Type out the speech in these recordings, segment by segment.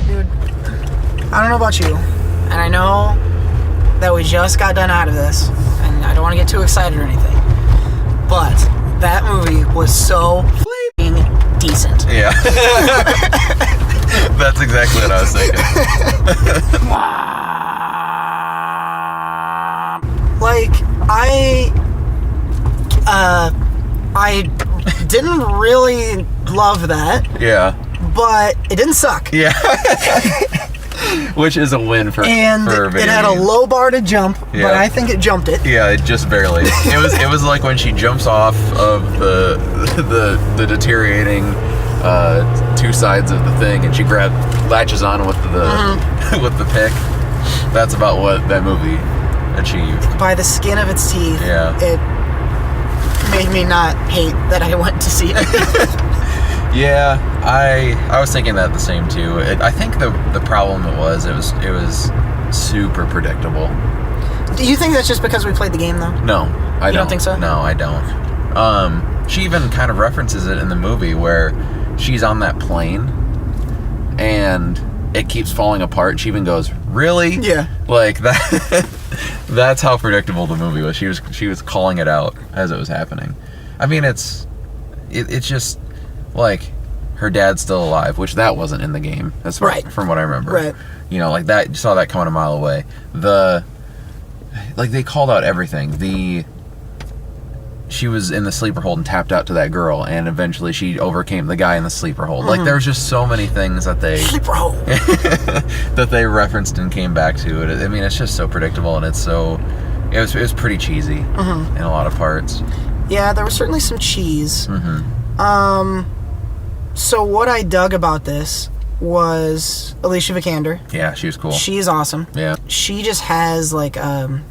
Dude, I don't know about you, and I know that we just got done out of this, and I don't want to get too excited or anything, but that movie was so f***ing decent. Yeah. That's exactly what I was thinking. Like, I didn't really love that. Yeah. But it didn't suck. Yeah. Which is a win for and for it had a low bar to jump, yeah. but I think it jumped it. Yeah, it just barely. It was like when she jumps off of the deteriorating two sides of the thing, and she latches on with the with the pick. That's about what that movie achieved. By the skin of its teeth. Yeah. It made me not hate that I went to see it. Yeah, I was thinking that the same too. I think the problem it was super predictable. Do you think that's just because we played the game though? No, I don't. You don't think so? No, I don't. She even kind of references it in the movie where she's on that plane and it keeps falling apart. She even goes, "Really?" Yeah. Like that. That's how predictable the movie was. She was calling it out as it was happening. I mean, it's just like her dad's still alive, which that wasn't in the game. That's right. From what I remember. Right. You know, like that. You saw that coming a mile away. Like they called out everything. She was in the sleeper hold and tapped out to that girl, and eventually she overcame the guy in the sleeper hold. Like there was just so many things that they sleeper hold that they referenced and came back to it. I mean, it's just so predictable, and it was pretty cheesy in a lot of parts. Yeah, there was certainly some cheese. Mm-hmm. So what I dug about this was Alicia Vikander. Yeah, she was cool. She's awesome. Yeah. She just has like a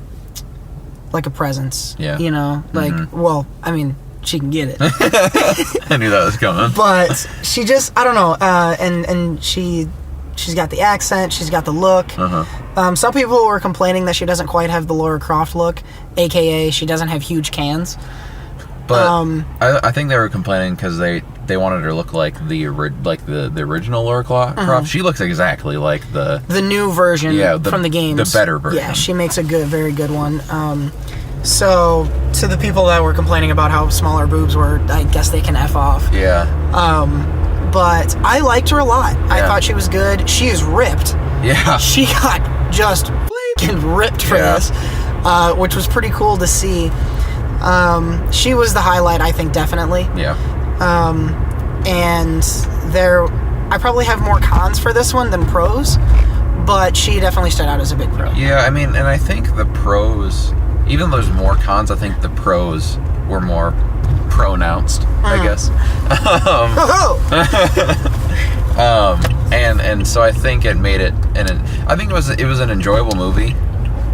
presence. Yeah. You know, like well, I mean, she can get it. I knew that was coming. But she just, I don't know, and she's got the accent, she's got the look. Some people were complaining that she doesn't quite have the Lara Croft look, aka she doesn't have huge cans. But I think they were complaining because they wanted her to look like the original Lara Croft. She looks exactly like the new version from the games. The better version. Yeah, she makes a very good one. So to the people that were complaining about how small her boobs were, I guess they can F off. Yeah. But I liked her a lot. Yeah. I thought she was good. She is ripped. Yeah. She got just ripped for this, which was pretty cool to see. She was the highlight, I think, definitely. Yeah. And I probably have more cons for this one than pros, but she definitely stood out as a big pro. Yeah, I mean, and I think the pros, even though there's more cons, I think the pros were more pronounced, I guess. And so I think it made it, I think it was an enjoyable movie.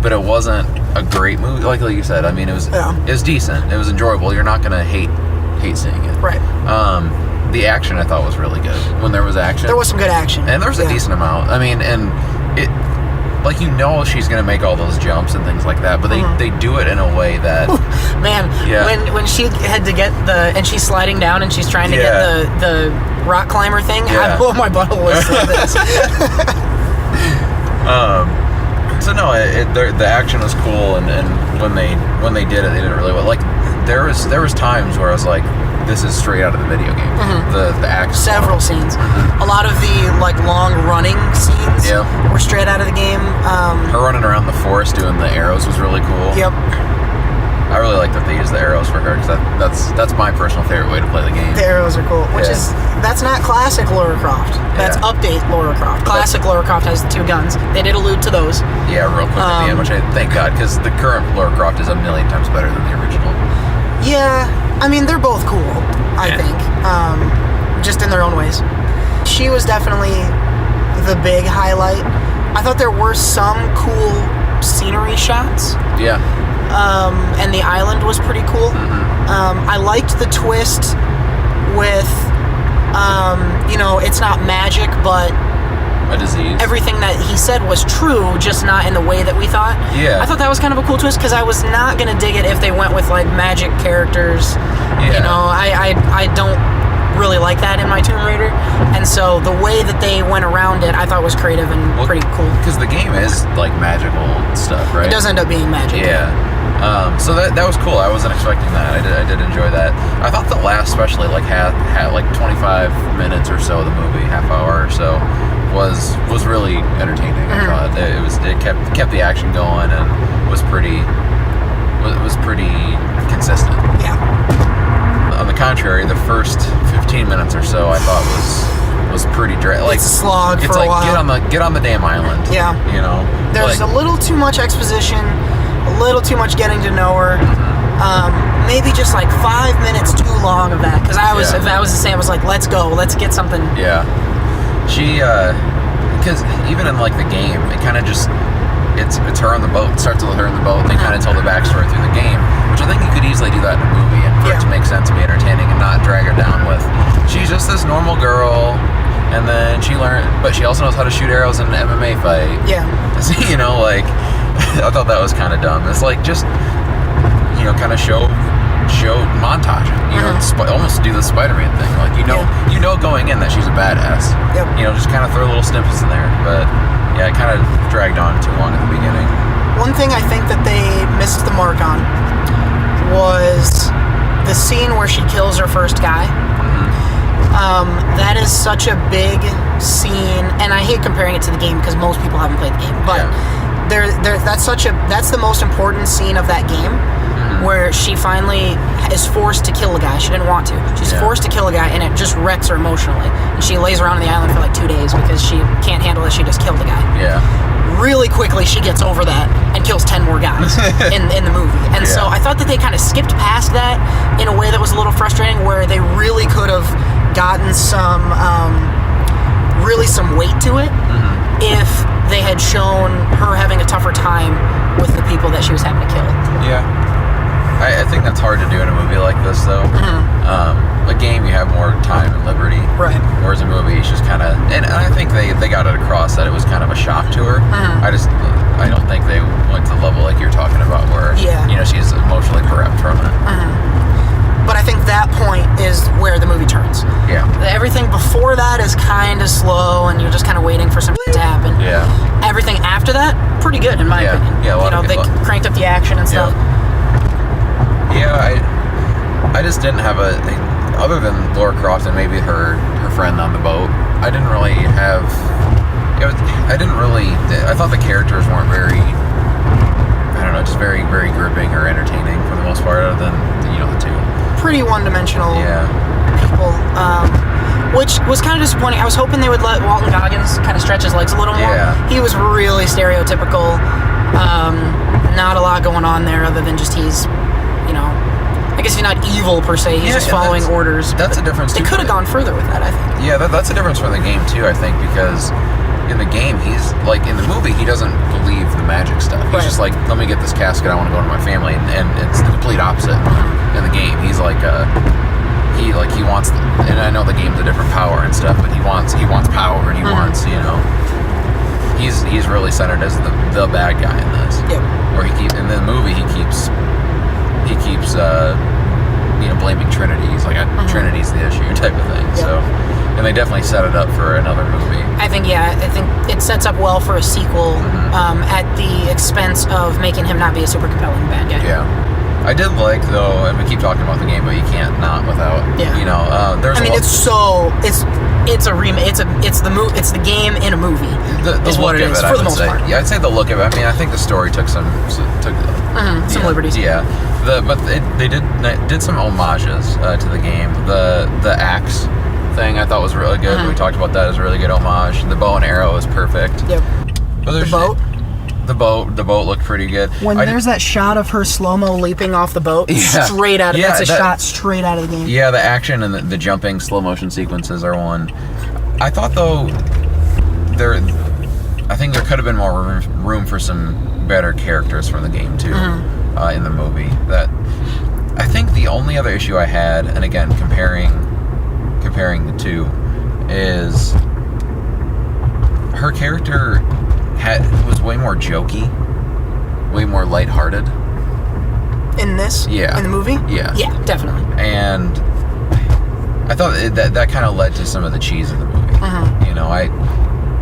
But it wasn't a great movie, like you said. I mean, it was decent. It was enjoyable. You're not gonna hate seeing it. Right. The action I thought was really good. When there was action, there was some good action, and there was a decent amount. I mean, and it, like, you know, she's gonna make all those jumps and things like that. But they do it in a way that, man. Yeah. When she had to get and she's sliding down and she's trying to get the rock climber thing. Yeah. I blew my butthole with this. So no, the action was cool, and when they did it, they did it really well. Like there was times where I was like, this is straight out of the video game. The action. Several scenes. A lot of the like long running scenes were straight out of the game. Her running around the forest doing the arrows was really cool. Yep. I really like that they use the arrows for her, because that's my personal favorite way to play the game. The arrows are cool, that's not classic Lara Croft. That's update Lara Croft. Classic Lara Croft has the two guns. They did allude to those. Yeah, real quick at the end, which I thank God, because the current Lara Croft is a million times better than the original. Yeah, I mean, they're both cool, I think, just in their own ways. She was definitely the big highlight. I thought there were some cool scenery shots. Yeah. And the island was pretty cool. I liked the twist with, you know, it's not magic, but a disease. Everything that he said was true, just not in the way that we thought. Yeah. I thought that was kind of a cool twist, because I was not going to dig it if they went with, like, magic characters. Yeah. You know, I don't really like that in my Tomb Raider, and so the way that they went around it, I thought was creative and pretty cool. Because the game is, like, magical stuff, right? It does end up being magic. Yeah. So that was cool. I wasn't expecting that. I did enjoy that. I thought the last, especially, like, had like 25 minutes or so of the movie, half hour or so, was really entertaining. I thought it kept the action going and was pretty consistent. Yeah. On the contrary, the first 15 minutes or so I thought was pretty like it's a slog it's for like a while. get on the damn island. Yeah. You know. There's a little too much exposition, a little too much getting to know her. Maybe just like 5 minutes too long of that, because I was the same. I was like, let's go, let's get something. Yeah. She because even in, like, the game, it kind of just it's her on the boat. It starts with her on the boat, and they kind of tell the backstory through the game, which I think you could easily do that in a movie and for it to make sense and be entertaining and not drag her down with, she's just this normal girl, and then but she also knows how to shoot arrows in an MMA fight. Yeah. So, you know, like, I thought that was kind of dumb. It's like, just, you know, kind of show montage, you know, almost do the Spider-Man thing. Like, you know going in that she's a badass. Yep. You know, just kind of throw little snippets in there. But yeah, it kind of dragged on too long at the beginning. One thing I think that they missed the mark on was the scene where she kills her first guy. That is such a big scene, and I hate comparing it to the game because most people haven't played the game, but that's the most important scene of that game, where she finally is forced to kill a guy. She didn't want to. She's forced to kill a guy, and it just wrecks her emotionally. And she lays around on the island for like 2 days because she can't handle that she just killed a guy. Yeah. Really quickly, she gets over that and kills 10 more guys in the movie. And so I thought that they kind of skipped past that in a way that was a little frustrating, where they really could have gotten some weight to it if they had shown her having a tougher time with the people that she was having to kill. Yeah. I think that's hard to do in a movie like this, though. A game, you have more time and liberty. Right. Whereas a movie, it's just kind of... And I think they got it across that it was kind of a shock to her. I don't think they went to the level like you're talking about where, you know, she's emotionally bereft from it. But I think that point is where the movie turns. Yeah. Everything before that is kind of slow, and you're just kind of waiting for some to happen. Yeah. Everything after that, pretty good in my opinion. Yeah, they cranked up the action and stuff. Yeah, I just didn't have other than Laura Croft and maybe her friend on the boat, I didn't really have... I thought the characters weren't very... I don't know, just very, very gripping or entertaining for the most part, other than, you know, the two. Pretty one-dimensional people, which was kind of disappointing. I was hoping they would let Walton Goggins kind of stretch his legs a little more. He was really stereotypical. Not a lot going on there other than just he's, you know, I guess he's not evil per se. He's just following orders. That's a difference. They could have gone further with that, I think. Yeah, that's a difference from the game too, I think, because in the game, he's like, in the movie, he doesn't believe the magic stuff. He's just like, let me get this casket, I want to go to my family, and it's the complete opposite in the game. He's like, he wants, and I know the game's a different power and stuff, but he wants power, and he wants, you know, he's really centered as the bad guy in this. Yep. Where in the movie, he keeps you know, blaming Trinity. He's like, Trinity's the issue type of thing. Yep. So. And they definitely set it up for another movie. I think it sets up well for a sequel at the expense of making him not be a super compelling bad guy. Yeah. I did like, though, and we keep talking about the game, but you can't not without, you know, there's it's a remake, it's the game in a movie. The look of it, for the most part. Yeah, I'd say the look of it. I mean, I think the story took some liberties. Yeah. But they did some homages to the game. The axe thing I thought was really good. We talked about that as a really good homage. The bow and arrow is perfect. Yep. But the boat looked pretty good. When there's that shot of her slow-mo leaping off the boat, straight out of that's a shot straight out of the game. Yeah, the action and the jumping slow motion sequences are one. I thought, though, I think there could have been more room for some better characters from the game too in the movie. That I think the only other issue I had, and again comparing the two, is her character was way more jokey, way more lighthearted. In this? Yeah. In the movie? Yeah. Yeah, definitely. And I thought that kind of led to some of the cheese of the movie. Mm-hmm. You know,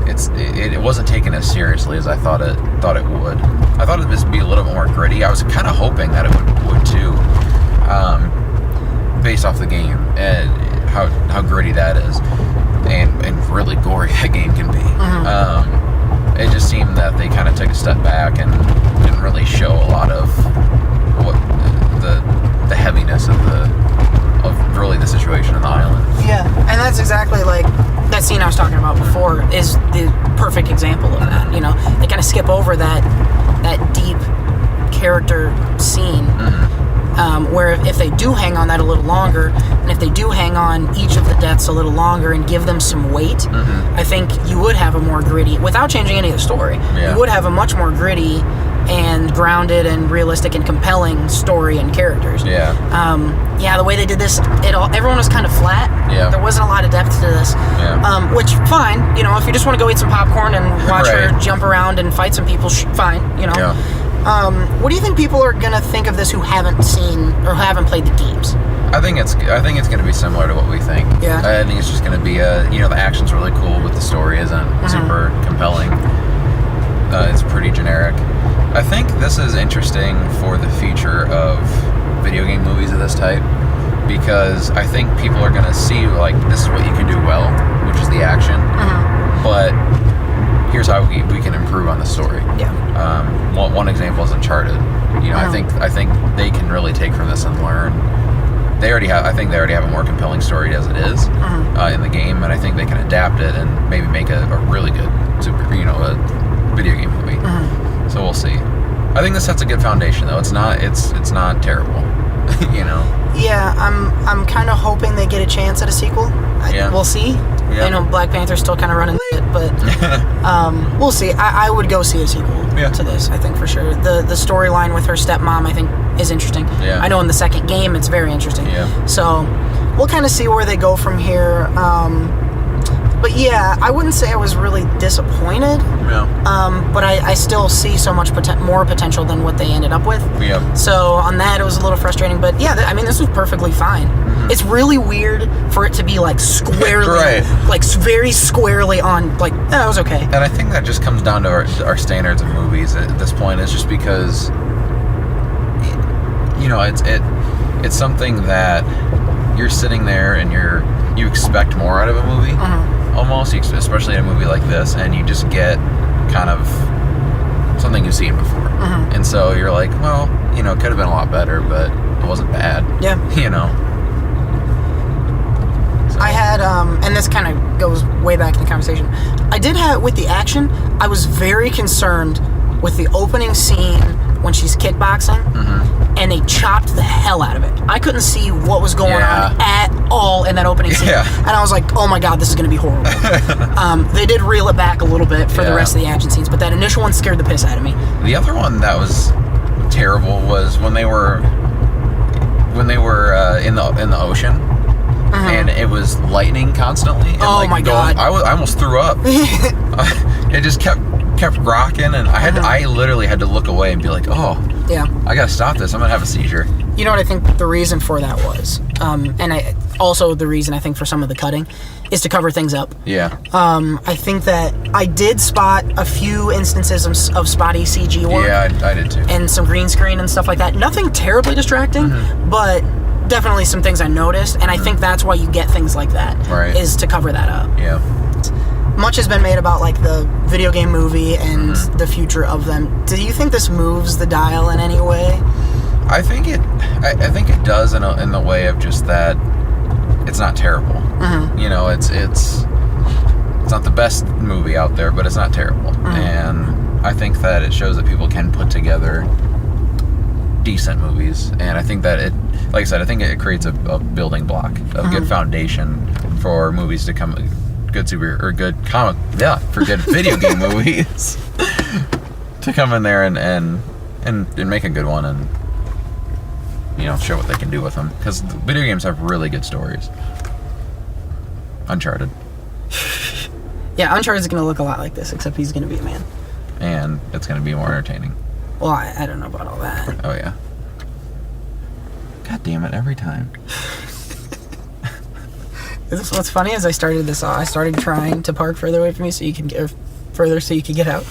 it wasn't taken as seriously as I thought it would. I thought it would be a little bit more gritty. I was kind of hoping that it would too, based off the game and how gritty that is, and really gory that game can be. Mm-hmm. It just seemed that they kind of took a step back and didn't really show a lot of what the heaviness of really the situation on the island. Yeah, and that's exactly like that scene I was talking about before is the perfect example of that. You know, they kind of skip over that deep character scene, where if they do hang on that a little longer, and if they do hang on each of the deaths a little longer and give them some weight, I think you would have a more gritty, without changing any of the story, you would have a much more gritty and grounded and realistic and compelling story and characters. Yeah. The way they did this, everyone was kind of flat. Yeah. There wasn't a lot of depth to this. Yeah. Which, fine. You know, if you just want to go eat some popcorn and watch her jump around and fight some people, fine. You know. Yeah. What do you think people are gonna think of this who haven't seen or haven't played the games? I think it's going to be similar to what we think. Yeah. I think it's just going to be the action's really cool, but the story isn't super compelling. It's pretty generic. I think this is interesting for the future of video game movies of this type, because I think people are going to see, like, this is what you can do well, which is the action, but here's how we can improve on the story. Yeah. One example is Uncharted. You know, I think they can really take from this and learn. I think they already have a more compelling story as it is in the game, and I think they can adapt it and maybe make a really good a video game movie. So we'll see. I think this sets a good foundation, though. It's not terrible. You know. Yeah, I'm kind of hoping they get a chance at a sequel. We'll see. Yeah. I know Black Panther's still kind of running it, but we'll see. I would go see a sequel to this, I think, for sure. The storyline with her stepmom, I think, is interesting. Yeah. I know in the second game it's very interesting. Yeah. So we'll kind of see where they go from here. But yeah, I wouldn't say I was really disappointed. Yeah. But I still see so much more potential than what they ended up with. Yeah. So on that, it was a little frustrating. But yeah, this was perfectly fine. It's really weird for it to be like squarely, like very squarely on. Like, that was okay. And I think that just comes down to our standards of movies at this point. Is just because, it's something that you're sitting there and you expect more out of a movie. Almost, especially in a movie like this, and you just get kind of something you've seen before. And so you're like, well, it could have been a lot better, but it wasn't bad. Yeah. So. I had, and this kind of goes way back in the conversation, I did have, with the action, I was very concerned with the opening scene when she's kickboxing, and they chopped the hell out of it. I couldn't see what was going on at all in that opening scene. And I was like, oh my god, this is going to be horrible. They did reel it back a little bit for the rest of the action scenes, but that initial one scared the piss out of me. The other one that was terrible was when they were in the ocean, and it was lightning constantly. And my god! I almost threw up. It just kept rocking, and I literally had to look away and be like, oh, yeah, I gotta stop this. I'm gonna have a seizure. You know what I think the reason for that was, also the reason I think for some of the cutting, is to cover things up. Yeah. I think that I did spot a few instances of spotty CG work. Yeah, I did too. And some green screen and stuff like that. Nothing terribly distracting, but definitely some things I noticed, and I think that's why you get things like that, is to cover that up. Yeah. Much has been made about like the video game movie and the future of them. Do you think this moves the dial in any way? I think it does in the way of just that it's not terrible. It's not the best movie out there, but it's not terrible. And I think that it shows that people can put together decent movies, and I think that it, like I said, I think it creates a building block, a good foundation for movies to come. Good for good video game movies to come in there and make a good one and show what they can do with them, because video games have really good stories. Uncharted. Yeah, Uncharted is gonna look a lot like this, except he's gonna be a man. And it's gonna be more entertaining. Well, I don't know about all that. Oh yeah. God damn it! Every time. What's funny is I started trying to park further away from you so you can get further so you could get out.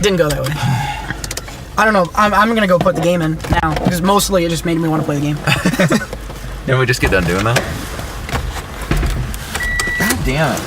Didn't go that way. I don't know. I'm gonna go put the game in now because mostly it just made me want to play the game. Didn't we just get done doing that? God damn it.